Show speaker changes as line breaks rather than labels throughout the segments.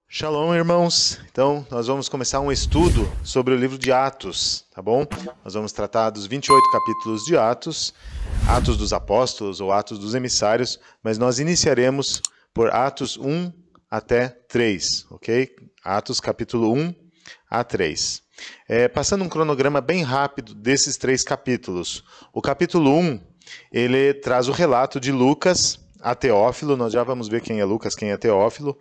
Shalom, irmãos. Então, nós vamos começar um estudo sobre o livro de Atos, tá bom? Nós vamos tratar dos 28 capítulos de Atos, Atos dos Apóstolos ou Atos dos Emissários, mas nós iniciaremos por Atos 1 até 3, ok? Atos capítulo 1 a 3. Passando um cronograma bem rápido desses 3 capítulos. O capítulo 1, ele traz o relato de Lucas a Teófilo. Nós já vamos ver quem é Lucas, quem é Teófilo.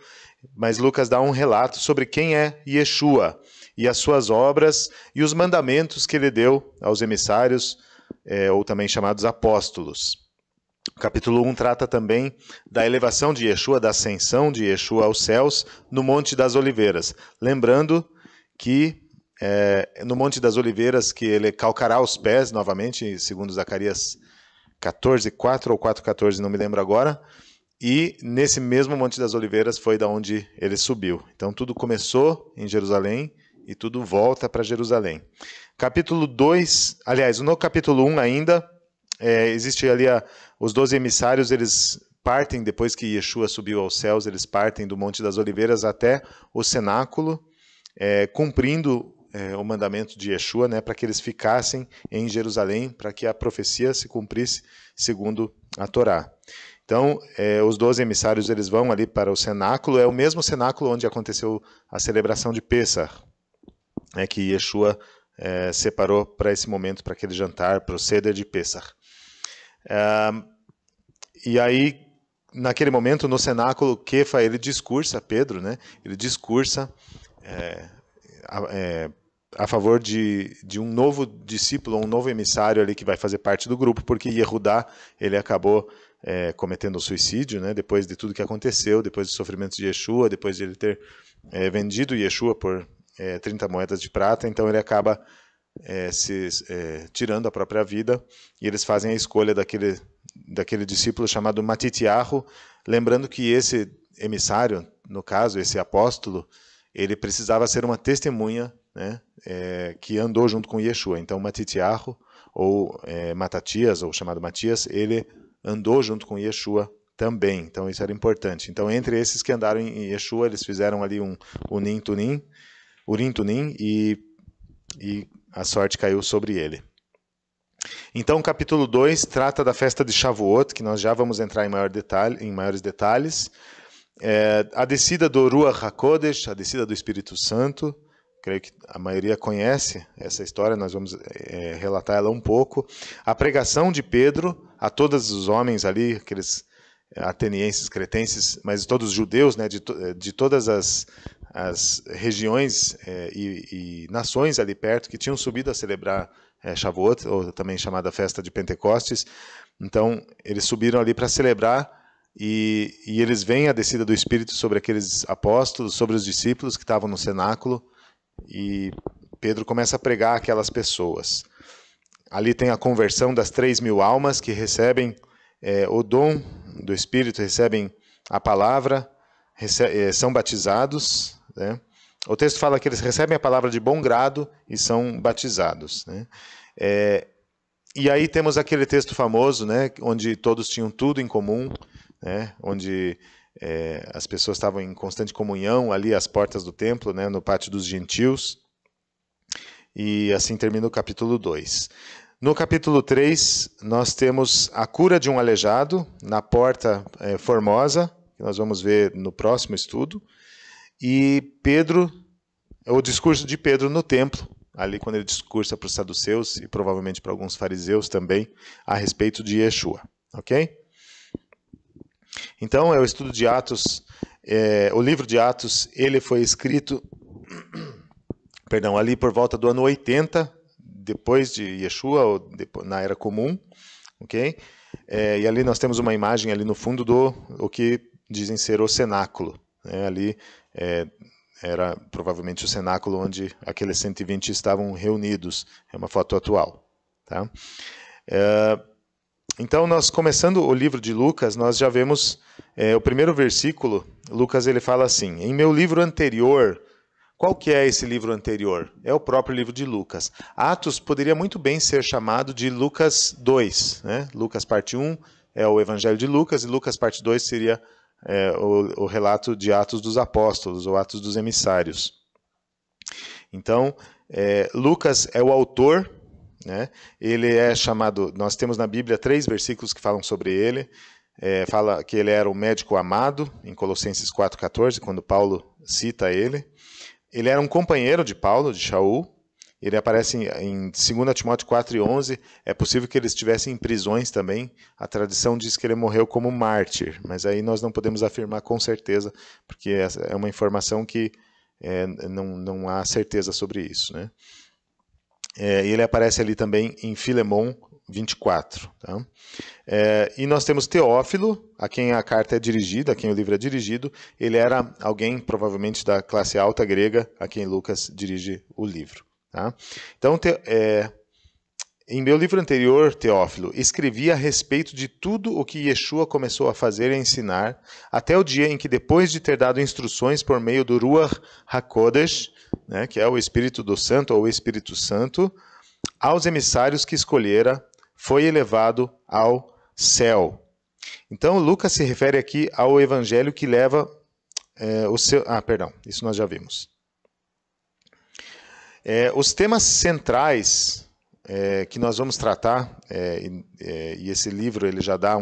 Mas Lucas dá um relato sobre quem é Yeshua e as suas obras e os mandamentos que ele deu aos emissários, ou também chamados apóstolos. O capítulo 1 trata também da elevação de Yeshua, da ascensão de Yeshua aos céus no Monte das Oliveiras. Lembrando que no Monte das Oliveiras que ele calcará os pés novamente, segundo Zacarias 14:4 ou 4:14, não me lembro agora. E nesse mesmo Monte das Oliveiras foi da onde ele subiu. Então tudo começou em Jerusalém e tudo volta para Jerusalém. Capítulo 2, aliás, no capítulo 1 ainda, existe ali os 12 emissários, eles partem, depois que Yeshua subiu aos céus, eles partem do Monte das Oliveiras até o cenáculo, cumprindo o mandamento de Yeshua, né, para que eles ficassem em Jerusalém, para que a profecia se cumprisse segundo a Torá. Então, os 12 emissários eles vão ali para o cenáculo, é o mesmo cenáculo onde aconteceu a celebração de Pêssar, que Yeshua separou para esse momento, para aquele jantar, para o Seder de Pêssar. E aí, naquele momento, no cenáculo, Kefa, ele discursa, Pedro, né, ele discursa a favor de um novo discípulo, um novo emissário ali que vai fazer parte do grupo, porque Yehudá, ele acabou cometendo suicídio, né, depois de tudo que aconteceu, depois dos sofrimentos de Yeshua, depois de ele ter vendido Yeshua por 30 moedas de prata, então ele acaba tirando a própria vida, e eles fazem a escolha daquele discípulo chamado Matitiahu, lembrando que esse emissário, no caso, esse apóstolo, ele precisava ser uma testemunha, né, que andou junto com Yeshua. Então Matitiahu, ou Matatias, ou chamado Matias, ele andou junto com Yeshua também, então isso era importante. Então, entre esses que andaram em Yeshua, eles fizeram ali um Urim Tumim, e a sorte caiu sobre ele. Então, o capítulo 2 trata da festa de Shavuot, que nós já vamos entrar em maiores detalhes. A descida do Ruach HaKodesh, a descida do Espírito Santo. Creio que a maioria conhece essa história, nós vamos relatar ela um pouco. A pregação de Pedro a todos os homens ali, aqueles atenienses, cretenses, mas todos os judeus, né, de todas as regiões e nações ali perto que tinham subido a celebrar Shavuot, ou também chamada Festa de Pentecostes. Então, eles subiram ali para celebrar e eles veem a descida do Espírito sobre aqueles apóstolos, sobre os discípulos que estavam no cenáculo, e Pedro começa a pregar aquelas pessoas. Ali tem a conversão das 3.000 almas que recebem o dom do Espírito, recebem a palavra, são batizados, né? O texto fala que eles recebem a palavra de bom grado e são batizados, né? E aí temos aquele texto famoso, né, onde todos tinham tudo em comum, né, onde as pessoas estavam em constante comunhão ali às portas do templo, né, no pátio dos gentios. E assim termina o capítulo 2. No capítulo 3, nós temos a cura de um aleijado na Porta Formosa, que nós vamos ver no próximo estudo, e o discurso de Pedro no templo, ali quando ele discursa para os saduceus e provavelmente para alguns fariseus também, a respeito de Yeshua. Ok? Então, é o estudo de Atos, o livro de Atos, ele foi escrito ali por volta do ano 80, depois de Yeshua, ou na Era Comum, ok? E ali nós temos uma imagem ali no fundo o que dizem ser o cenáculo, né? Ali era provavelmente o cenáculo onde aqueles 120 estavam reunidos, é uma foto atual, tá? Então, nós começando o livro de Lucas, nós já vemos o primeiro versículo. Lucas ele fala assim: em meu livro anterior, Qual que é esse livro anterior? É o próprio livro de Lucas. Atos poderia muito bem ser chamado de Lucas 2. Né? Lucas parte 1 é o Evangelho de Lucas, e Lucas parte 2 seria o relato de Atos dos Apóstolos, ou Atos dos Emissários. Então, Lucas é o autor, né? Ele é chamado, nós temos na Bíblia 3 versículos que falam sobre ele. Fala que ele era o médico amado, em Colossenses 4,14, quando Paulo cita ele. Ele era um companheiro de Paulo, de Shaul. Ele aparece em 2 Timóteo 4,11. É possível que ele estivesse em prisões também. A tradição diz que ele morreu como mártir, mas aí nós não podemos afirmar com certeza, porque é uma informação que não há certeza sobre isso. Né? Ele aparece ali também em Filemon 24. Tá? E nós temos Teófilo, a quem a carta é dirigida, a quem o livro é dirigido. Ele era alguém, provavelmente, da classe alta grega, a quem Lucas dirige o livro. Tá? Então, em meu livro anterior, Teófilo, escrevi a respeito de tudo o que Yeshua começou a fazer e a ensinar, até o dia em que, depois de ter dado instruções por meio do Ruach HaKodesh, né, que é o Espírito do Santo, ou o Espírito Santo, aos emissários que escolhera, foi elevado ao céu. Então, Lucas se refere aqui ao evangelho que leva o seu... perdão, isso nós já vimos. Os temas centrais que nós vamos tratar, e esse livro ele já dá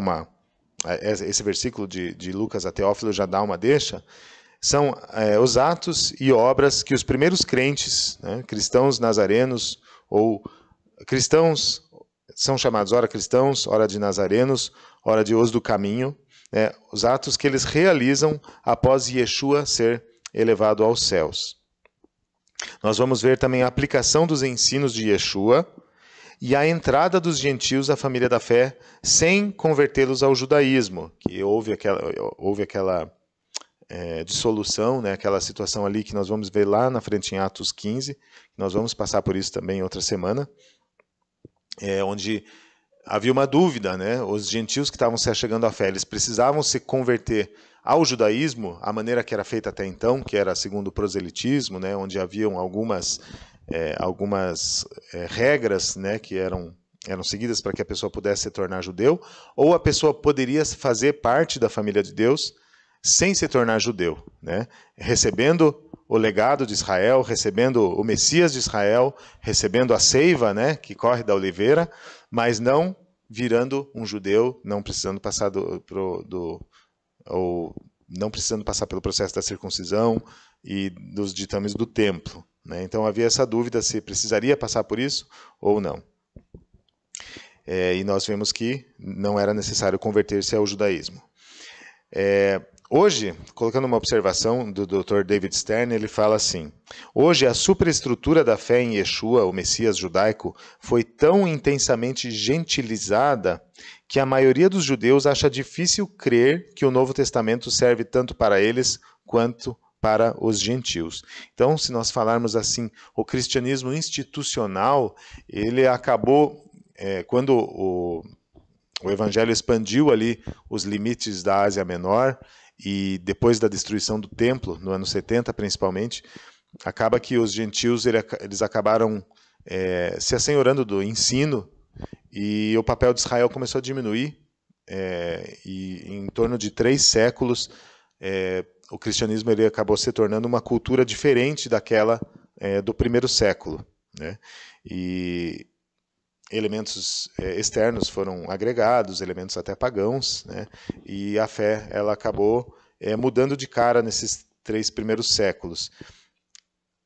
esse versículo de Lucas a Teófilo já dá uma deixa, são os atos e obras que os primeiros crentes, né, cristãos nazarenos, ou cristãos, são chamados ora cristãos, ora de nazarenos, ora de os do caminho, né, os atos que eles realizam após Yeshua ser elevado aos céus. Nós vamos ver também a aplicação dos ensinos de Yeshua e a entrada dos gentios à família da fé sem convertê-los ao judaísmo, que houve aquela dissolução, né, aquela situação ali que nós vamos ver lá na frente em Atos 15, nós vamos passar por isso também em outra semana, onde havia uma dúvida, né, os gentios que estavam se achegando à fé, eles precisavam se converter ao judaísmo, a maneira que era feita até então, que era segundo o proselitismo, né, onde haviam algumas regras, né, que eram seguidas para que a pessoa pudesse se tornar judeu, ou a pessoa poderia fazer parte da família de Deus sem se tornar judeu, né, recebendo o legado de Israel, recebendo o Messias de Israel, recebendo a seiva, né, que corre da oliveira, mas não virando um judeu, não precisando passar não precisando passar pelo processo da circuncisão e dos ditames do templo. Né? Então havia essa dúvida se precisaria passar por isso ou não. E nós vemos que não era necessário converter-se ao judaísmo. Hoje, colocando uma observação do Dr. David Stern, ele fala assim: hoje a superestrutura da fé em Yeshua, o Messias judaico, foi tão intensamente gentilizada que a maioria dos judeus acha difícil crer que o Novo Testamento serve tanto para eles quanto para os gentios. Então, se nós falarmos assim, o cristianismo institucional, ele acabou, quando o evangelho expandiu ali os limites da Ásia Menor, e depois da destruição do templo, no ano 70 principalmente, acaba que os gentios eles acabaram se assenhorando do ensino, e o papel de Israel começou a diminuir, e em torno de 3 séculos, o cristianismo ele acabou se tornando uma cultura diferente daquela do primeiro século. Né? E elementos externos foram agregados, elementos até pagãos, né? E a fé ela acabou mudando de cara nesses 3 primeiros séculos,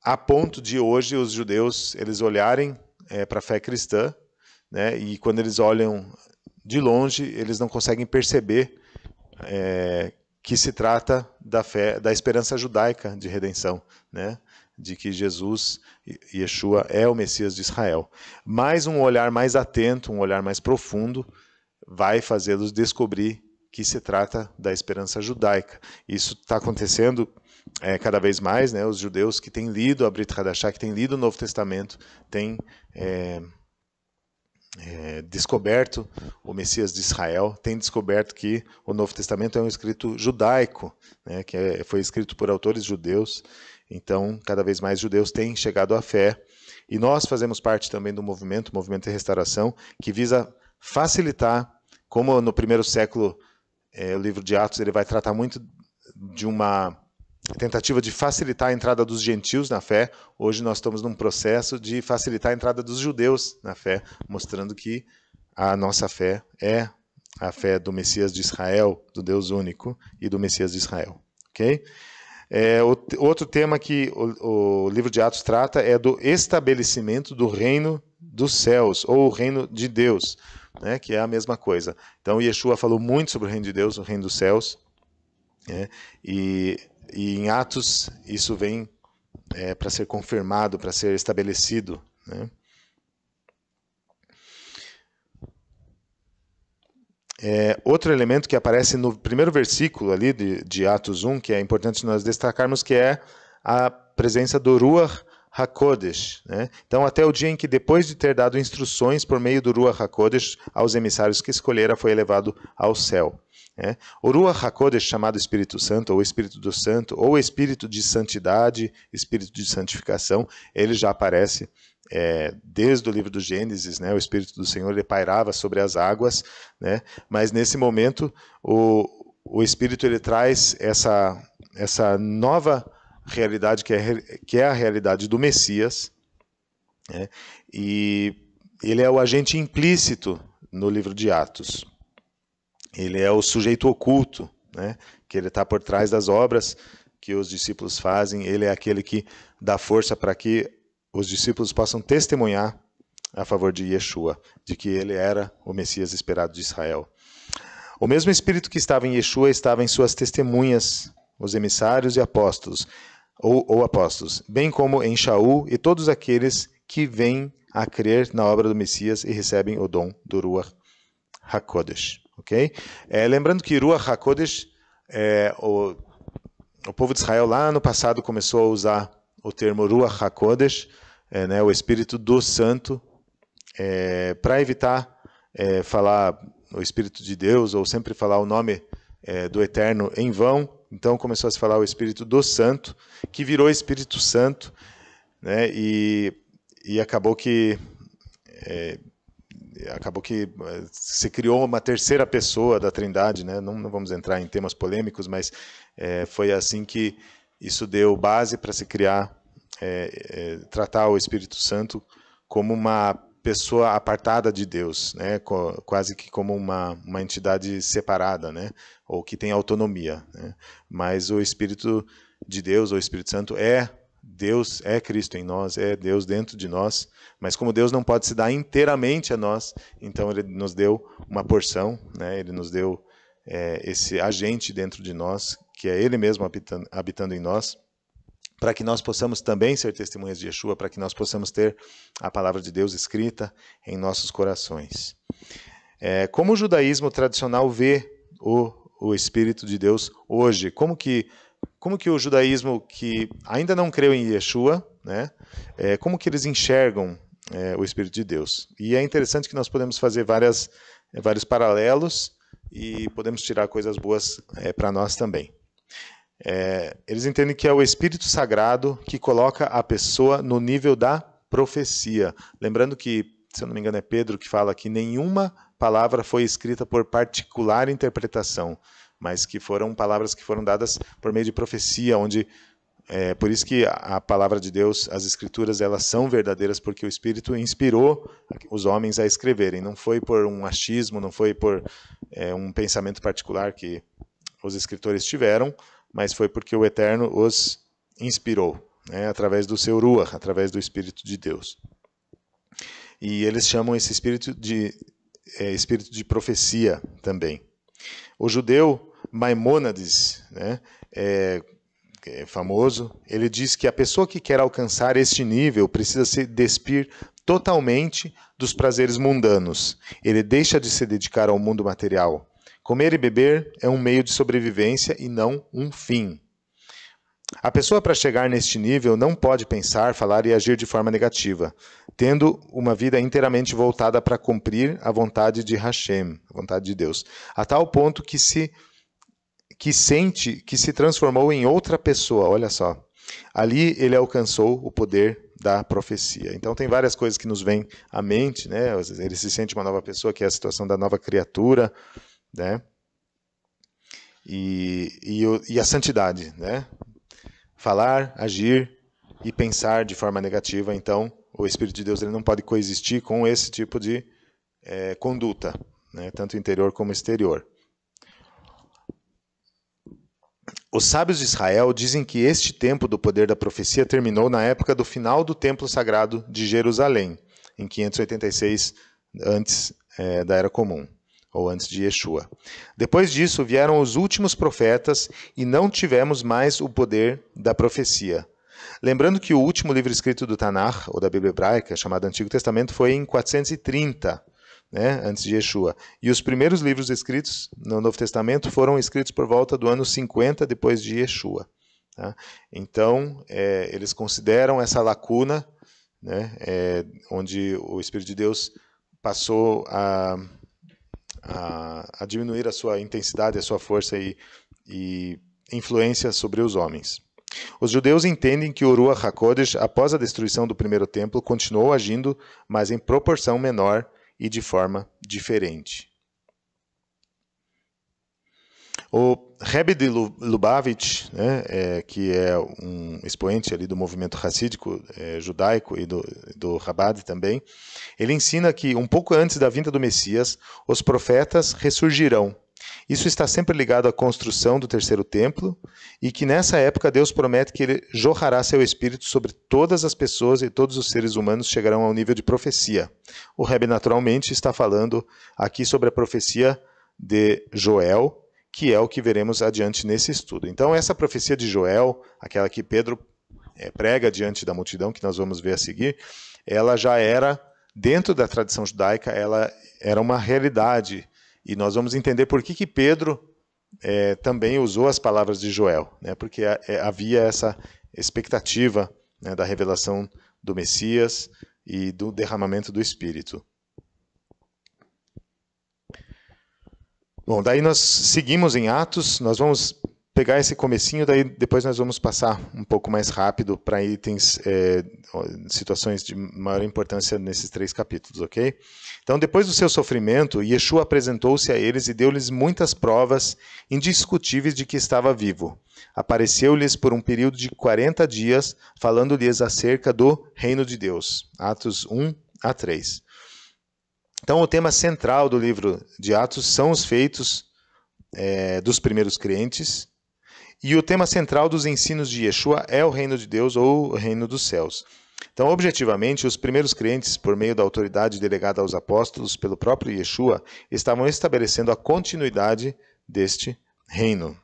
a ponto de hoje os judeus eles olharem para a fé cristã, né? E quando eles olham de longe, eles não conseguem perceber que se trata da fé, da esperança judaica de redenção, né? De que Jesus, Yeshua, é o Messias de Israel. Mas um olhar mais atento, um olhar mais profundo, vai fazê-los descobrir que se trata da esperança judaica. Isso está acontecendo cada vez mais, né? Os judeus que têm lido a Brit Hadashah, que têm lido o Novo Testamento, têm descoberto o Messias de Israel, têm descoberto que o Novo Testamento é um escrito judaico, né? Que foi escrito por autores judeus, Então, cada vez mais judeus têm chegado à fé. E nós fazemos parte também do movimento de restauração, que visa facilitar, como no primeiro século, o livro de Atos ele vai tratar muito de uma tentativa de facilitar a entrada dos gentios na fé. Hoje nós estamos num processo de facilitar a entrada dos judeus na fé, mostrando que a nossa fé é a fé do Messias de Israel, do Deus único e do Messias de Israel. Ok? Outro tema que o livro de Atos trata é do estabelecimento do reino dos céus, ou o reino de Deus, né, que é a mesma coisa. Então, Yeshua falou muito sobre o reino de Deus, o reino dos céus, né, e em Atos isso vem para ser confirmado, para ser estabelecido, né. Outro elemento que aparece no primeiro versículo ali de Atos 1, que é importante nós destacarmos, que é a presença do Ruach HaKodesh, né? Então, até o dia em que, depois de ter dado instruções por meio do Ruach HaKodesh aos emissários que escolhera, foi elevado ao céu. Né? O Ruach HaKodesh, chamado Espírito Santo, ou Espírito do Santo, ou Espírito de Santidade, Espírito de Santificação, ele já aparece desde o livro do Gênesis, né? O Espírito do Senhor ele pairava sobre as águas, né? Mas nesse momento o Espírito ele traz essa nova realidade que é a realidade do Messias, né? E ele é o agente implícito no livro de Atos. Ele é o sujeito oculto, né? Que ele está por trás das obras que os discípulos fazem. Ele é aquele que dá força para que os discípulos possam testemunhar a favor de Yeshua, de que ele era o Messias esperado de Israel. O mesmo Espírito que estava em Yeshua estava em suas testemunhas, os emissários e apóstolos, ou apóstolos, bem como em Shaul e todos aqueles que vêm a crer na obra do Messias e recebem o dom do Ruach HaKodesh. Okay? Lembrando que Ruach HaKodesh, o povo de Israel lá no passado começou a usar o termo Ruach HaKodesh, né, o Espírito do Santo, para evitar falar o Espírito de Deus ou sempre falar o nome do Eterno em vão. Então começou a se falar o Espírito do Santo, que virou Espírito Santo, né, e acabou que se criou uma terceira pessoa da Trindade, né? Não vamos entrar em temas polêmicos, mas foi assim que isso deu base para se criar, tratar o Espírito Santo como uma pessoa apartada de Deus, né? Quase que como uma entidade separada, né? Ou que tem autonomia, né? Mas o Espírito de Deus, ou Espírito Santo, é Deus, é Cristo em nós, é Deus dentro de nós, mas como Deus não pode se dar inteiramente a nós, então Ele nos deu uma porção, né? Ele nos deu esse agente dentro de nós, que é Ele mesmo habitando em nós, para que nós possamos também ser testemunhas de Yeshua, para que nós possamos ter a palavra de Deus escrita em nossos corações. Como o judaísmo tradicional vê o Espírito de Deus hoje? Como que o judaísmo que ainda não creu em Yeshua, né, como que eles enxergam o Espírito de Deus? E é interessante que nós podemos fazer vários paralelos e podemos tirar coisas boas para nós também. Eles entendem que é o Espírito Sagrado que coloca a pessoa no nível da profecia. Lembrando que, se eu não me engano, é Pedro que fala que nenhuma palavra foi escrita por particular interpretação, mas que foram palavras que foram dadas por meio de profecia, onde por isso que a palavra de Deus, as Escrituras, elas são verdadeiras, porque o Espírito inspirou os homens a escreverem. Não foi por um achismo, não foi por um pensamento particular que os escritores tiveram, mas foi porque o Eterno os inspirou, né, através do seu Ruach, através do Espírito de Deus. E eles chamam esse espírito de profecia também. O judeu Maimônides, né, é famoso, ele diz que a pessoa que quer alcançar este nível precisa se despir totalmente dos prazeres mundanos. Ele deixa de se dedicar ao mundo material. Comer e beber é um meio de sobrevivência e não um fim. A pessoa, para chegar neste nível, não pode pensar, falar e agir de forma negativa, tendo uma vida inteiramente voltada para cumprir a vontade de Hashem, a vontade de Deus, a tal ponto que sente que se transformou em outra pessoa, olha só. Ali ele alcançou o poder da profecia. Então tem várias coisas que nos vêm à mente, né? Ele se sente uma nova pessoa, que é a situação da nova criatura, né? E a santidade, né? Falar, agir e pensar de forma negativa. Então o Espírito de Deus ele não pode coexistir com esse tipo de conduta, né? Tanto interior como exterior. Os sábios de Israel dizem que este tempo do poder da profecia terminou na época do final do Templo Sagrado de Jerusalém, em 586 antes da Era Comum, ou antes de Yeshua. Depois disso vieram os últimos profetas e não tivemos mais o poder da profecia. Lembrando que o último livro escrito do Tanakh, ou da Bíblia Hebraica, chamado Antigo Testamento, foi em 430, né, antes de Yeshua. E os primeiros livros escritos no Novo Testamento foram escritos por volta do ano 50 depois de Yeshua. Tá? Então, eles consideram essa lacuna, né, onde o Espírito de Deus passou a diminuir a sua intensidade, a sua força e influência sobre os homens. Os judeus entendem que o Ruach HaKodesh, após a destruição do primeiro templo, continuou agindo, mas em proporção menor e de forma diferente. O Rebbe de Lubavitch, né, que é um expoente ali do movimento racídico judaico e do Chabad também, ele ensina que um pouco antes da vinda do Messias, os profetas ressurgirão. Isso está sempre ligado à construção do terceiro templo e que nessa época Deus promete que ele jorrará seu espírito sobre todas as pessoas e todos os seres humanos chegarão ao nível de profecia. O Rebbe naturalmente está falando aqui sobre a profecia de Joel, que é o que veremos adiante nesse estudo. Então essa profecia de Joel, aquela que Pedro prega diante da multidão, que nós vamos ver a seguir, ela já era, dentro da tradição judaica, ela era uma realidade. E nós vamos entender por que Pedro também usou as palavras de Joel, né? Porque havia essa expectativa, né, da revelação do Messias e do derramamento do Espírito. Bom, daí nós seguimos em Atos, nós vamos pegar esse comecinho, daí depois nós vamos passar um pouco mais rápido para itens, situações de maior importância nesses 3 capítulos, ok? Então, depois do seu sofrimento, Yeshua apresentou-se a eles e deu-lhes muitas provas indiscutíveis de que estava vivo. Apareceu-lhes por um período de 40 dias, falando-lhes acerca do reino de Deus. Atos 1 a 3. Então, o tema central do livro de Atos são os feitos dos primeiros crentes, e o tema central dos ensinos de Yeshua é o reino de Deus ou o reino dos céus. Então, objetivamente, os primeiros crentes, por meio da autoridade delegada aos apóstolos pelo próprio Yeshua, estavam estabelecendo a continuidade deste reino.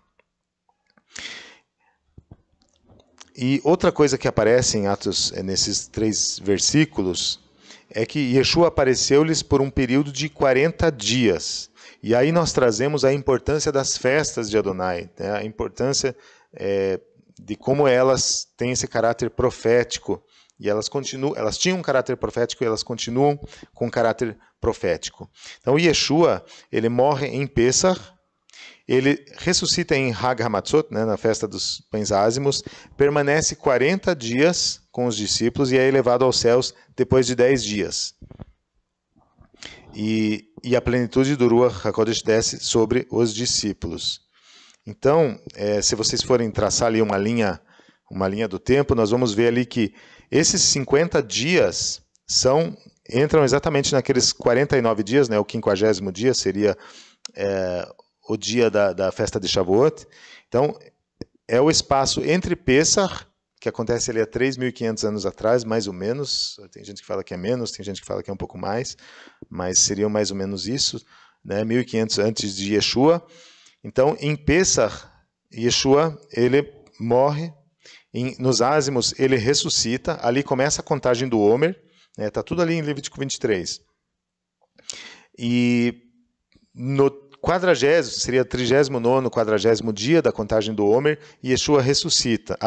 E outra coisa que aparece em Atos, nesses 3 versículos, é que Yeshua apareceu-lhes por um período de 40 dias. E aí nós trazemos a importância das festas de Adonai, né? A importância de como elas têm esse caráter profético. E elas tinham um caráter profético e elas continuam com caráter profético. Então Yeshua, ele morre em Pessah, ele ressuscita em Hag HaMatzot, né, na festa dos pães ázimos, permanece 40 dias com os discípulos e é elevado aos céus depois de 10 dias. E a plenitude do Ruach HaKodesh desce sobre os discípulos. Então, se vocês forem traçar ali uma linha do tempo, nós vamos ver ali que esses 50 dias entram exatamente naqueles 49 dias, né? O 50º dia seria o dia da festa de Shavuot. Então, é o espaço entre Pessah, que acontece ali há 3.500 anos atrás, mais ou menos. Tem gente que fala que é menos, tem gente que fala que é um pouco mais, mas seriam mais ou menos isso, né? 1.500 antes de Yeshua. Então, em Pessah, Yeshua, ele morre, nos ázimos ele ressuscita, ali começa a contagem do Homer, está tudo ali em Levítico 23. E no 40º, seria 39º, 40º dia da contagem do Homer, Yeshua ressuscita.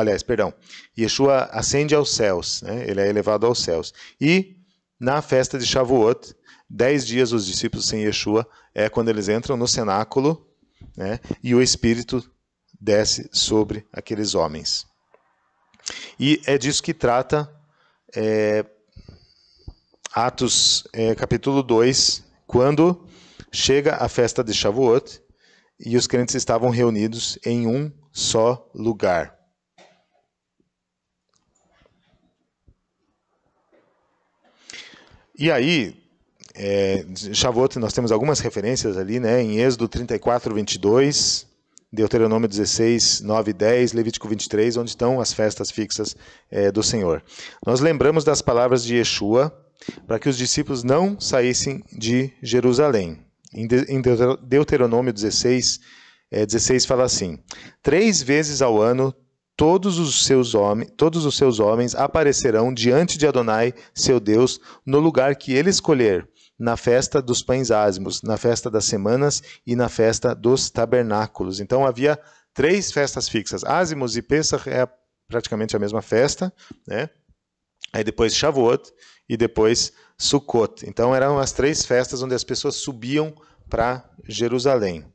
Yeshua ascende aos céus, né? Ele é elevado aos céus. E na festa de Shavuot, 10 dias os discípulos sem Yeshua, é quando eles entram no cenáculo, né? E o Espírito desce sobre aqueles homens. E é disso que trata Atos capítulo 2, quando chega a festa de Shavuot e os crentes estavam reunidos em um só lugar. E aí, Shavuot, nós temos algumas referências ali, né, em Êxodo 34, 22, Deuteronômio 16, 9 e 10, Levítico 23, onde estão as festas fixas do Senhor. Nós lembramos das palavras de Yeshua para que os discípulos não saíssem de Jerusalém. Em Deuteronômio 16, 16 fala assim: 3 vezes ao ano todos os seus homens aparecerão diante de Adonai, seu Deus, no lugar que ele escolher, na festa dos pães ázimos, na festa das semanas e na festa dos tabernáculos. Então havia 3 festas fixas. Ázimos e Pêssach é praticamente a mesma festa, né? Aí depois Shavuot e depois Sukkot. Então eram as 3 festas onde as pessoas subiam para Jerusalém.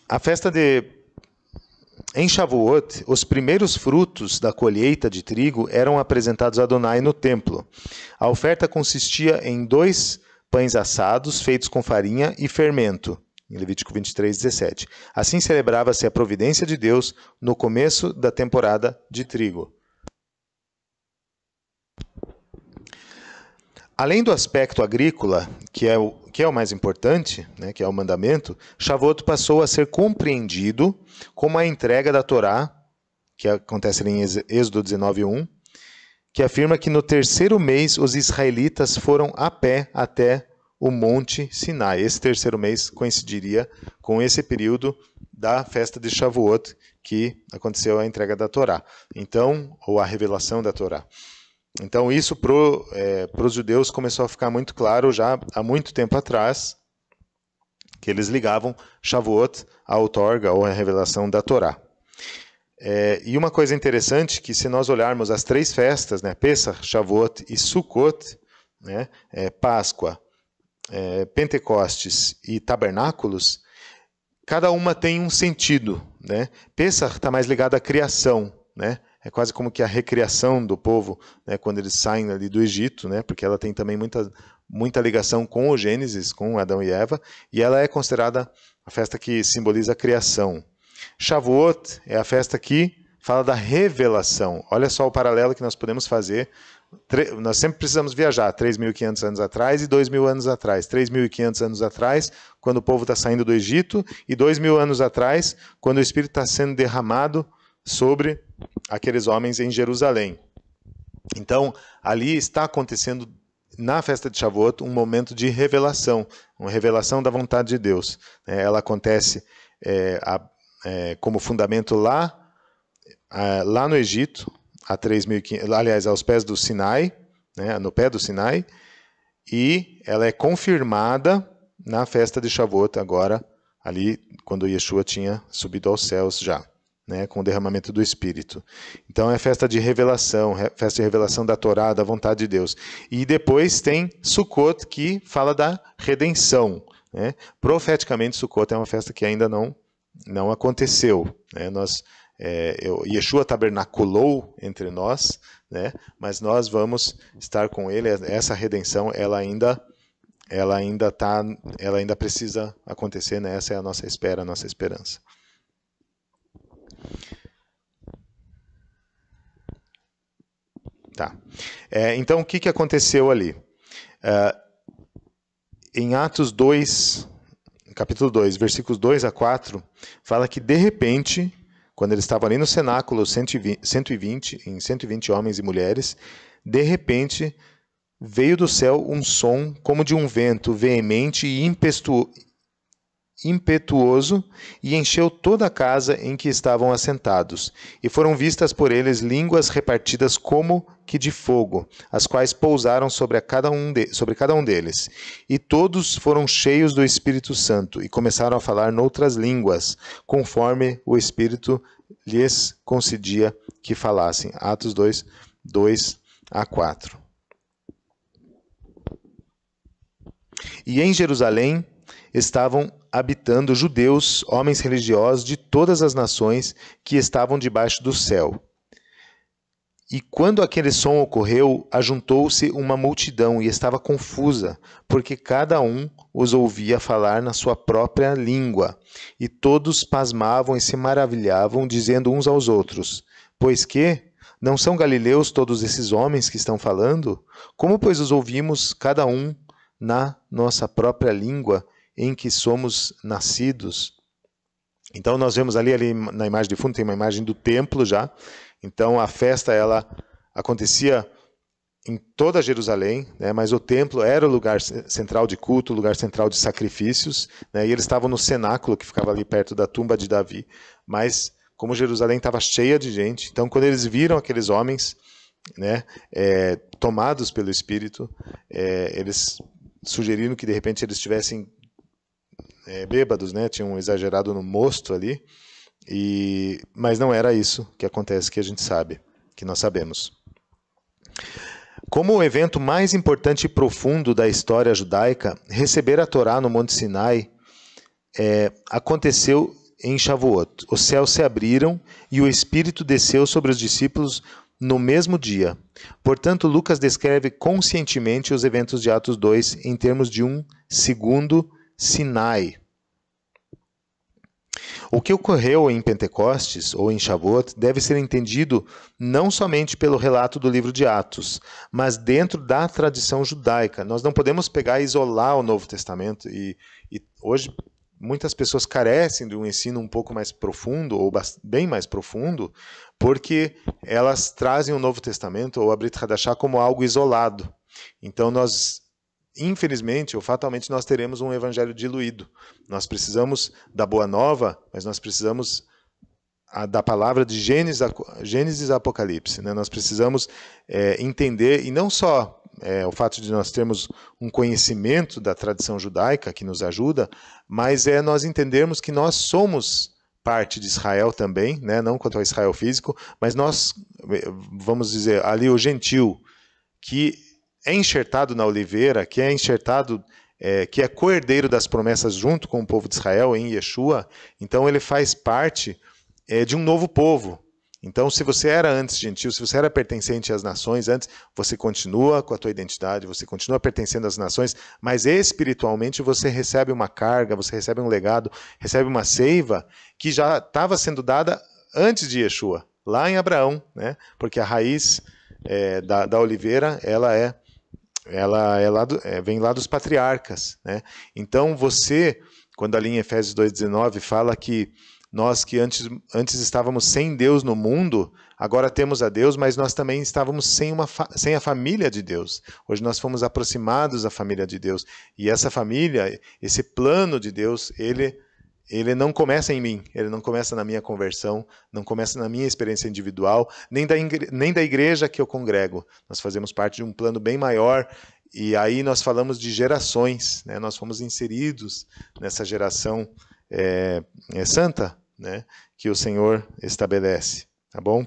A festa em Shavuot, os primeiros frutos da colheita de trigo eram apresentados a Adonai no templo. A oferta consistia em 2 pães assados feitos com farinha e fermento, em Levítico 23, 17. Assim celebrava-se a providência de Deus no começo da temporada de trigo. Além do aspecto agrícola, que é o mais importante, né, que é o mandamento, Shavuot passou a ser compreendido como a entrega da Torá, que acontece ali em Êxodo 19:1, que afirma que no 3º mês os israelitas foram a pé até o Monte Sinai. Esse 3º mês coincidiria com esse período da festa de Shavuot, que aconteceu a entrega da Torá. Então, ou a revelação da Torá. Então isso para os judeus começou a ficar muito claro já há muito tempo atrás, que eles ligavam Shavuot à outorga ou à revelação da Torá. E uma coisa interessante que se nós olharmos as 3 festas, né, Pêssach, Shavuot e Sukkot, né, Páscoa, Pentecostes e Tabernáculos, cada uma tem um sentido, né? Pêssach está mais ligado à criação, né? É quase como que a recriação do povo, né, quando eles saem ali do Egito, né, porque ela tem também muita ligação com o Gênesis, com Adão e Eva, e ela é considerada a festa que simboliza a criação. Shavuot é a festa que fala da revelação. Olha só o paralelo que nós podemos fazer. Nós sempre precisamos viajar 3.500 anos atrás e 2.000 anos atrás. 3.500 anos atrás, quando o povo está saindo do Egito, e 2.000 anos atrás, quando o Espírito está sendo derramado sobre aqueles homens em Jerusalém. Então, ali está acontecendo, na festa de Shavuot, um momento de revelação, uma revelação da vontade de Deus. Ela acontece como fundamento lá no Egito, a 3.500, aliás, aos pés do Sinai, né, no pé do Sinai, e ela é confirmada na festa de Shavuot, agora, ali, quando Yeshua tinha subido aos céus já. Né, com o derramamento do Espírito. Então é festa de revelação, festa de revelação da Torá, da vontade de Deus. E depois tem Sukkot, que fala da redenção. Né? Profeticamente, Sukkot é uma festa que ainda não aconteceu. Né? Yeshua tabernaculou entre nós, né? Mas nós vamos estar com ele. Essa redenção, ela ainda precisa acontecer. Né? Essa é a nossa espera, a nossa esperança. Tá. Então, o que aconteceu ali? Em Atos 2, capítulo 2, versículos 2 a 4, fala que, de repente, quando eles estavam ali no cenáculo, 120 homens e mulheres, de repente, veio do céu um som como de um vento veemente e impetuoso, e encheu toda a casa em que estavam assentados. E foram vistas por eles línguas repartidas como que de fogo, as quais pousaram sobre cada um deles. E todos foram cheios do Espírito Santo, e começaram a falar noutras línguas, conforme o Espírito lhes concedia que falassem. Atos 2, 2 a 4. E em Jerusalém estavam habitando judeus, homens religiosos de todas as nações que estavam debaixo do céu. E quando aquele som ocorreu, ajuntou-se uma multidão e estava confusa, porque cada um os ouvia falar na sua própria língua. E todos pasmavam e se maravilhavam, dizendo uns aos outros: Pois que? Não são galileus todos esses homens que estão falando? Como, pois, os ouvimos cada um na nossa própria língua em que somos nascidos? Então nós vemos ali na imagem de fundo, tem uma imagem do templo já. Então a festa ela acontecia em toda Jerusalém, né, mas o templo era o lugar central de culto, o lugar central de sacrifícios, né, e eles estavam no cenáculo que ficava ali perto da tumba de Davi. Mas como Jerusalém estava cheia de gente, então quando eles viram aqueles homens, né, tomados pelo Espírito, eles sugeriram que de repente eles estivessem bêbados, né, tinham exagerado no mosto ali. Mas não era isso que acontece, que a gente sabe, que nós sabemos. Como o evento mais importante e profundo da história judaica, receber a Torá no Monte Sinai aconteceu em Shavuot. Os céus se abriram e o Espírito desceu sobre os discípulos no mesmo dia. Portanto, Lucas descreve conscientemente os eventos de Atos 2 em termos de um segundo Sinai. O que ocorreu em Pentecostes ou em Shavuot deve ser entendido não somente pelo relato do livro de Atos, mas dentro da tradição judaica. Nós não podemos pegar e isolar o Novo Testamento e hoje muitas pessoas carecem de um ensino um pouco mais profundo ou bem mais profundo, porque elas trazem o Novo Testamento ou a Brit Hadashah como algo isolado. Então infelizmente ou fatalmente nós teremos um evangelho diluído. Nós precisamos da Boa Nova, mas nós precisamos da palavra de Gênesis a Apocalipse, né? Nós precisamos entender, e não só o fato de nós termos um conhecimento da tradição judaica que nos ajuda, mas nós entendermos que nós somos parte de Israel também, né? Não quanto ao Israel físico, mas nós, vamos dizer, ali o gentil, que é enxertado na oliveira, que é enxertado, que é co-herdeiro das promessas junto com o povo de Israel em Yeshua, então ele faz parte de um novo povo. Então, se você era antes gentil, se você era pertencente às nações antes, você continua com a tua identidade, você continua pertencendo às nações, mas espiritualmente você recebe uma carga, você recebe um legado, recebe uma seiva que já estava sendo dada antes de Yeshua, lá em Abraão, né? Porque a raiz da oliveira, ela vem lá dos patriarcas, né? Então você, quando ali em Efésios 2,19 fala que nós que antes estávamos sem Deus no mundo, agora temos a Deus, mas nós também estávamos sem a família de Deus. Hoje nós fomos aproximados da família de Deus. E essa família, esse plano de Deus, ele não começa em mim, ele não começa na minha conversão, não começa na minha experiência individual, nem da igreja que eu congrego. Nós fazemos parte de um plano bem maior, e aí nós falamos de gerações, né? Nós fomos inseridos nessa geração santa, né? Que o Senhor estabelece, tá bom?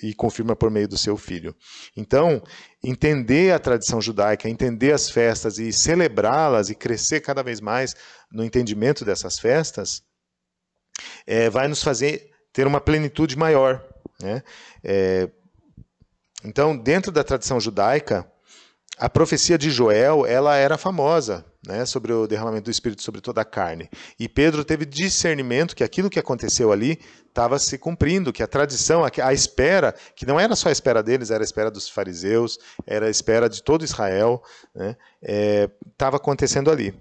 E confirma por meio do seu Filho. Então, entender a tradição judaica, entender as festas e celebrá-las e crescer cada vez mais no entendimento dessas festas, vai nos fazer ter uma plenitude maior, né? Então, dentro da tradição judaica, a profecia de Joel, ela era famosa, né, sobre o derramamento do Espírito sobre toda a carne. E Pedro teve discernimento que aquilo que aconteceu ali estava se cumprindo, que a tradição, a espera, que não era só a espera deles, era a espera dos fariseus, era a espera de todo Israel, né, estava acontecendo ali.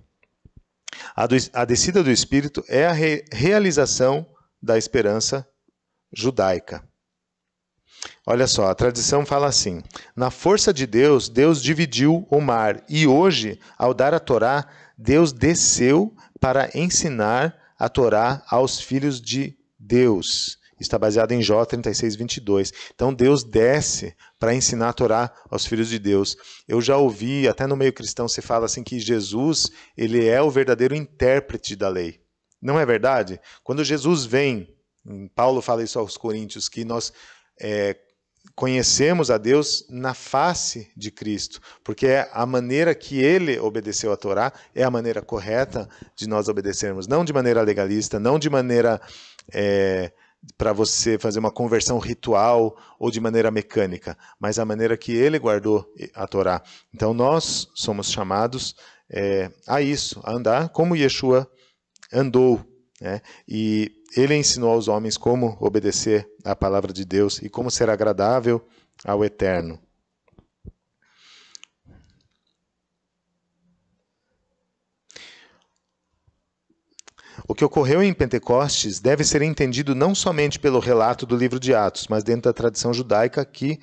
A descida do Espírito é a realização da esperança judaica. Olha só, a tradição fala assim: na força de Deus, Deus dividiu o mar, e hoje, ao dar a Torá, Deus desceu para ensinar a Torá aos filhos de Deus. Está baseado em Jó 36:22. Então Deus desce para ensinar a Torá aos filhos de Deus. Eu já ouvi, até no meio cristão se fala assim que Jesus, ele é o verdadeiro intérprete da lei. Não é verdade? Quando Jesus vem, Paulo fala isso aos Coríntios, que nós conhecemos a Deus na face de Cristo, porque é a maneira que ele obedeceu a Torá é a maneira correta de nós obedecermos, não de maneira legalista, não de maneira para você fazer uma conversão ritual ou de maneira mecânica, mas a maneira que ele guardou a Torá. Então nós somos chamados a isso, a andar como Yeshua andou, né? E ele ensinou aos homens como obedecer à palavra de Deus e como ser agradável ao Eterno. O que ocorreu em Pentecostes deve ser entendido não somente pelo relato do livro de Atos, mas dentro da tradição judaica que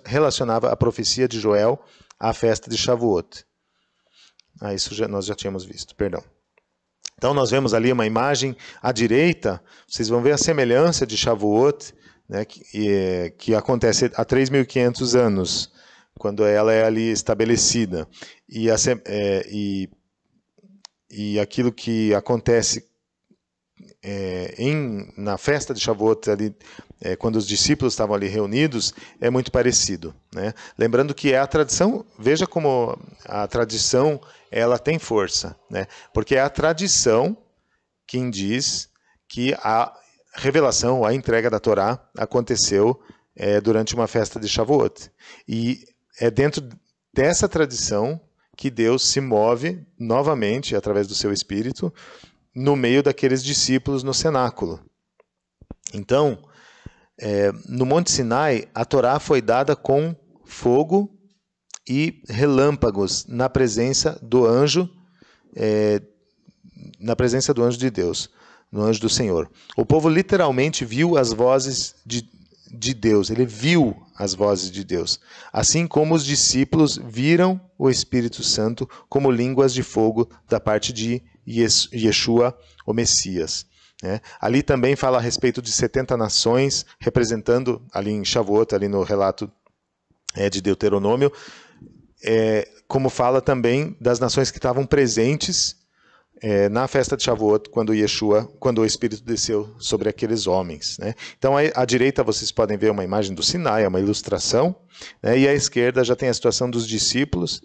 relacionava a profecia de Joel à festa de Shavuot. Isso nós já tínhamos visto, perdão. Então nós vemos ali uma imagem à direita, vocês vão ver a semelhança de Shavuot, né, que acontece há 3.500 anos, quando ela é ali estabelecida. E aquilo que acontece na festa de Shavuot, ali, quando os discípulos estavam ali reunidos, é muito parecido, né? Lembrando que é a tradição, veja como a tradição ela tem força, né? Porque é a tradição quem diz que a revelação, a entrega da Torá aconteceu durante uma festa de Shavuot. E é dentro dessa tradição que Deus se move novamente, através do seu Espírito, no meio daqueles discípulos no cenáculo. Então, no Monte Sinai, a Torá foi dada com fogo e relâmpagos na presença do anjo, de Deus, no anjo do Senhor. O povo literalmente viu as vozes de Deus, ele viu as vozes de Deus, assim como os discípulos viram o Espírito Santo como línguas de fogo da parte de Yeshua, o Messias. Ali também fala a respeito de 70 nações, representando, ali em Shavuot, ali no relato de Deuteronômio, como fala também das nações que estavam presentes na festa de Shavuot, quando o Espírito desceu sobre aqueles homens, né? Então, à direita vocês podem ver uma imagem do Sinai, é uma ilustração, né? E à esquerda já tem a situação dos discípulos.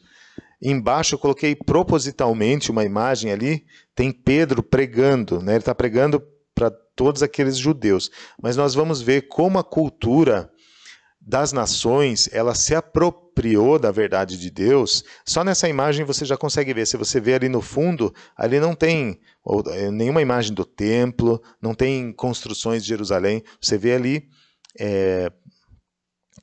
Embaixo eu coloquei propositalmente uma imagem ali, tem Pedro pregando, né? Ele está pregando para todos aqueles judeus. Mas nós vamos ver como a cultura das nações, ela se apropriou da verdade de Deus. Só nessa imagem você já consegue ver. Se você vê ali no fundo, ali não tem nenhuma imagem do templo, não tem construções de Jerusalém. Você vê ali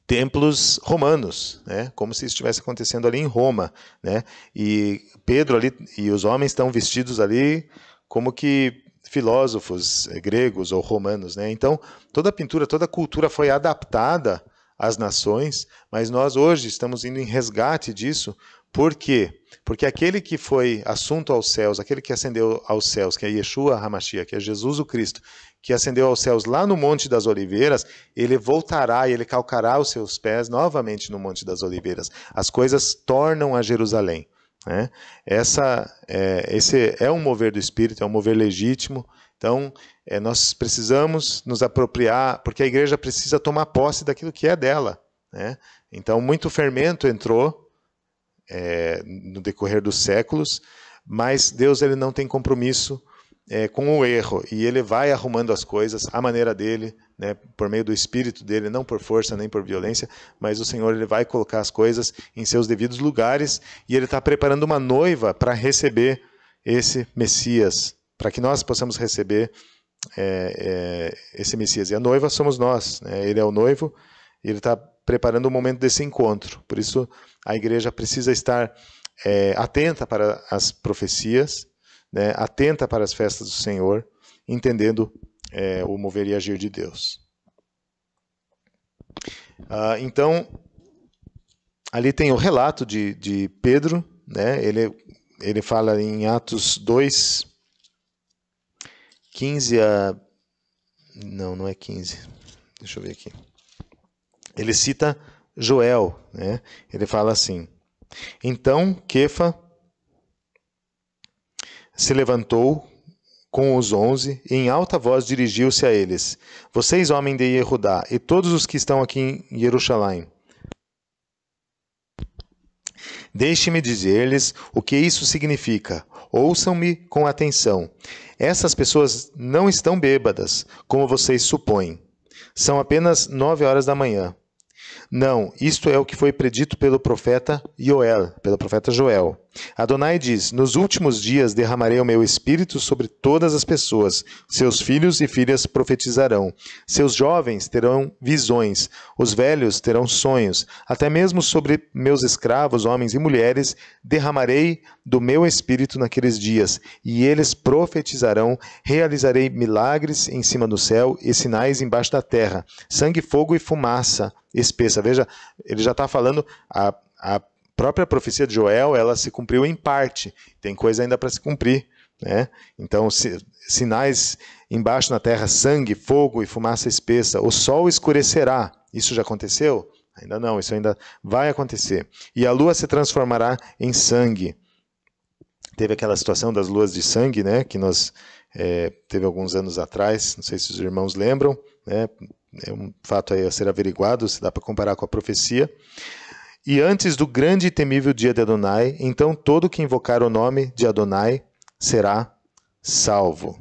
templos romanos, né? Como se isso estivesse acontecendo ali em Roma, né? E Pedro ali e os homens estão vestidos ali como que filósofos gregos ou romanos, né? Então, toda a pintura, toda a cultura foi adaptada às nações, mas nós hoje estamos indo em resgate disso. Por quê? Porque aquele que foi assunto aos céus, aquele que ascendeu aos céus, que é Yeshua HaMashiach, que é Jesus o Cristo, que ascendeu aos céus lá no Monte das Oliveiras, ele voltará e ele calcará os seus pés novamente no Monte das Oliveiras. As coisas tornam a Jerusalém, né? Esse é um mover do Espírito, é um mover legítimo. Então, nós precisamos nos apropriar, porque a igreja precisa tomar posse daquilo que é dela, né? Então, muito fermento entrou no decorrer dos séculos, mas Deus ele não tem compromisso com o erro, e ele vai arrumando as coisas à maneira dele, né, por meio do Espírito dele, não por força nem por violência, mas o Senhor ele vai colocar as coisas em seus devidos lugares, e ele está preparando uma noiva para receber esse Messias, para que nós possamos receber esse Messias. E a noiva somos nós, né? Ele é o noivo, e ele está preparando o momento desse encontro. Por isso, a igreja precisa estar atenta para as profecias, né? Atenta para as festas do Senhor, entendendo o mover e agir de Deus. Então, ali tem o relato de Pedro, né? Ele fala em Atos 2, 15 a... Não é 15. Deixa eu ver aqui. Ele cita Joel, né? Ele fala assim: então Quefa se levantou com os 11, e em alta voz dirigiu-se a eles: Vocês, homens de Yehudá, e todos os que estão aqui em Jerusalém, deixe-me dizer-lhes o que isso significa. Ouçam-me com atenção. Essas pessoas não estão bêbadas, como vocês supõem. São apenas 9 horas da manhã. Não, isto é o que foi predito pelo profeta Joel. Adonai diz: Nos últimos dias derramarei o meu espírito sobre todas as pessoas. Seus filhos e filhas profetizarão. Seus jovens terão visões. Os velhos terão sonhos. Até mesmo sobre meus escravos, homens e mulheres, derramarei do meu espírito naqueles dias. E eles profetizarão. Realizarei milagres em cima do céu e sinais embaixo da terra. Sangue, fogo e fumaça espessa. Veja, ele já está falando, a própria profecia de Joel, ela se cumpriu em parte. Tem coisa ainda para se cumprir, né? Então, sinais embaixo na terra, sangue, fogo e fumaça espessa. O sol escurecerá. Isso já aconteceu? Ainda não, isso ainda vai acontecer. E a lua se transformará em sangue. Teve aquela situação das luas de sangue, né? Que nós teve alguns anos atrás, não sei se os irmãos lembram, né? É um fato aí a ser averiguado, se dá para comparar com a profecia. E antes do grande e temível dia de Adonai, então todo que invocar o nome de Adonai será salvo.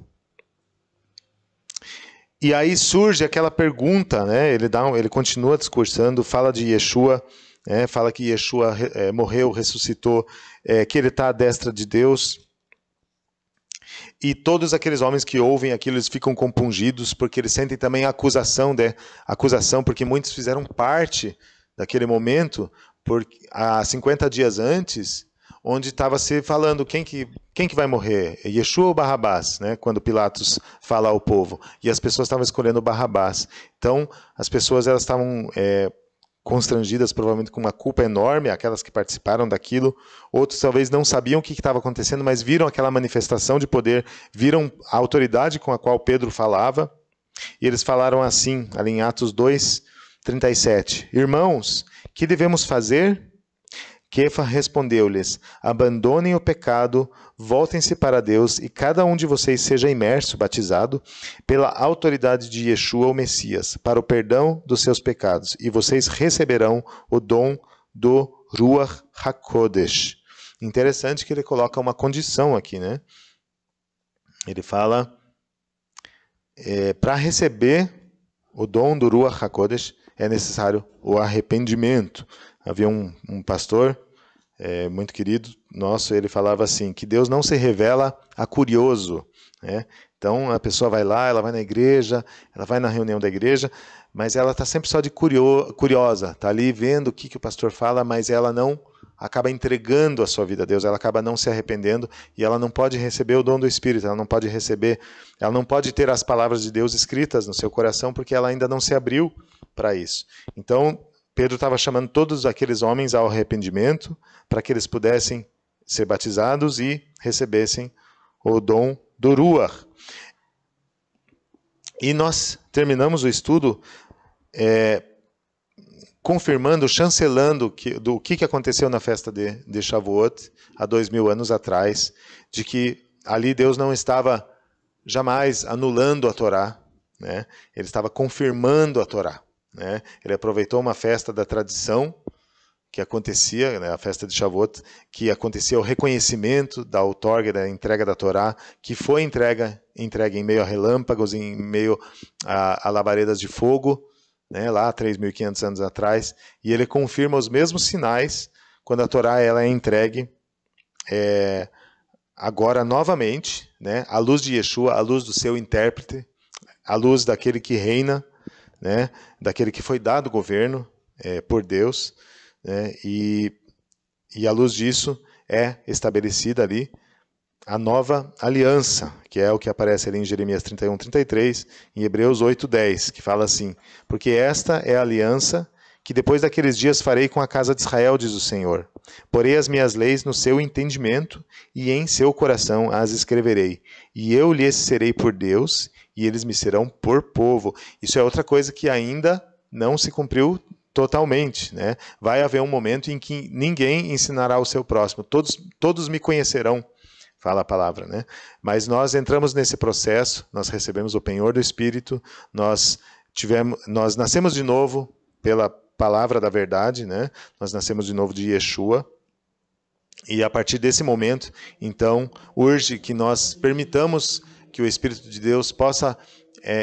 E aí surge aquela pergunta, né? Ele continua discursando, fala de Yeshua, fala que Yeshua morreu, ressuscitou, que ele está à destra de Deus. E todos aqueles homens que ouvem aquilo, eles ficam compungidos, porque eles sentem também a acusação, porque muitos fizeram parte daquele momento, há 50 dias antes, onde estava se falando quem que vai morrer, Yeshua ou Barrabás, né? Quando Pilatos fala ao povo. E as pessoas estavam escolhendo Barrabás. Então, as pessoas elas estavam constrangidas, provavelmente com uma culpa enorme, aquelas que participaram daquilo. Outros talvez não sabiam o que estava acontecendo, mas viram aquela manifestação de poder, viram a autoridade com a qual Pedro falava, e eles falaram assim, ali em Atos 2:37, Irmãos, que devemos fazer? Kefa respondeu-lhes, abandonem o pecado, voltem-se para Deus e cada um de vocês seja imerso, batizado, pela autoridade de Yeshua, o Messias, para o perdão dos seus pecados, e vocês receberão o dom do Ruach HaKodesh. Interessante que ele coloca uma condição aqui, né? Ele fala, para receber o dom do Ruach HaKodesh, é necessário o arrependimento. Havia um pastor muito querido nosso, ele falava assim, que Deus não se revela a curioso, né? Então a pessoa vai lá, ela vai na igreja, ela vai na reunião da igreja, mas ela está sempre só de curiosa, está ali vendo o que o pastor fala, mas ela não acaba entregando a sua vida a Deus, ela acaba não se arrependendo e ela não pode receber o dom do Espírito, ela não pode ter as palavras de Deus escritas no seu coração, porque ela ainda não se abriu para isso. Então, Pedro estava chamando todos aqueles homens ao arrependimento para que eles pudessem ser batizados e recebessem o dom do Ruach. E nós terminamos o estudo confirmando, chancelando do que aconteceu na festa de Shavuot, há 2000 anos atrás, de que ali Deus não estava jamais anulando a Torá, né? Ele estava confirmando a Torá. Né? Ele aproveitou uma festa da tradição que acontecia, né, a festa de Shavuot, que acontecia o reconhecimento da outorga, da entrega da Torá, que foi entregue em meio a relâmpagos, em meio a labaredas de fogo, né, lá 3.500 anos atrás, e ele confirma os mesmos sinais quando a Torá ela é entregue agora novamente, né, à luz de Yeshua, à luz do seu intérprete, à luz daquele que reina, né, daquele que foi dado o governo por Deus, né, e à luz disso é estabelecida ali a nova aliança, que é o que aparece ali em Jeremias 31:33, em Hebreus 8:10, que fala assim, porque esta é a aliança que depois daqueles dias farei com a casa de Israel, diz o Senhor. Porei as minhas leis no seu entendimento e em seu coração as escreverei. E eu lhes serei por Deus e eles me serão por povo. Isso é outra coisa que ainda não se cumpriu totalmente, né? Vai haver um momento em que ninguém ensinará ao seu próximo. Todos me conhecerão, fala a palavra, né? Mas nós entramos nesse processo, nós recebemos o penhor do Espírito, nós nascemos de novo pela palavra da verdade, né? Nós nascemos de novo de Yeshua. E a partir desse momento, então, urge que nós permitamos que o Espírito de Deus possa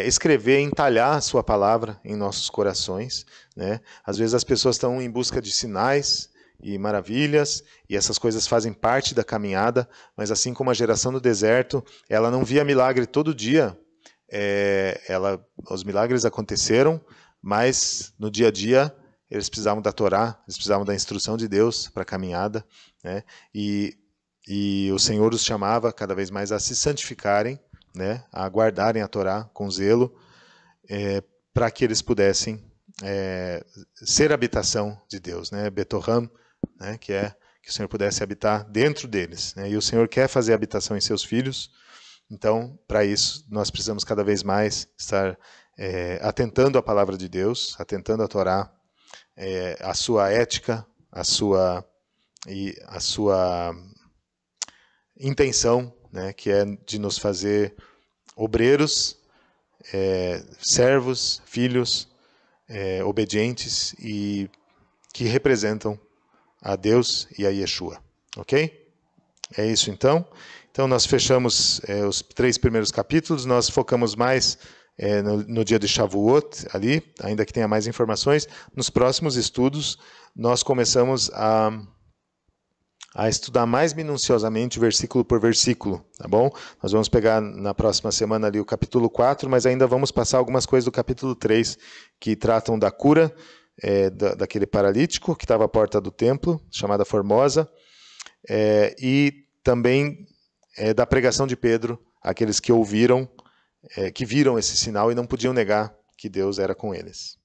escrever, entalhar a sua palavra em nossos corações, né? Às vezes as pessoas estão em busca de sinais e maravilhas, e essas coisas fazem parte da caminhada, mas assim como a geração do deserto, ela não via milagre todo dia, os milagres aconteceram, mas no dia a dia eles precisavam da Torá, eles precisavam da instrução de Deus para a caminhada, né? E o Senhor os chamava cada vez mais a se santificarem, né? A guardarem a Torá com zelo, para que eles pudessem ser habitação de Deus, né? Betoram, né? Que o Senhor pudesse habitar dentro deles, né? E o Senhor quer fazer habitação em seus filhos, então, para isso, nós precisamos cada vez mais estar atentando à palavra de Deus, atentando à Torá, a sua ética, a sua intenção, né, que é de nos fazer obreiros, servos, filhos, obedientes e que representam a Deus e a Yeshua. Ok? É isso então. Então nós fechamos os 3 primeiros capítulos, nós focamos mais no dia de Shavuot, ali, ainda que tenha mais informações. Nos próximos estudos, nós começamos a estudar mais minuciosamente, versículo por versículo, tá bom? Nós vamos pegar na próxima semana ali o capítulo 4, mas ainda vamos passar algumas coisas do capítulo 3, que tratam da cura daquele paralítico que estava à porta do templo, chamada Formosa, e também da pregação de Pedro, aqueles que ouviram, que viram esse sinal e não podiam negar que Deus era com eles.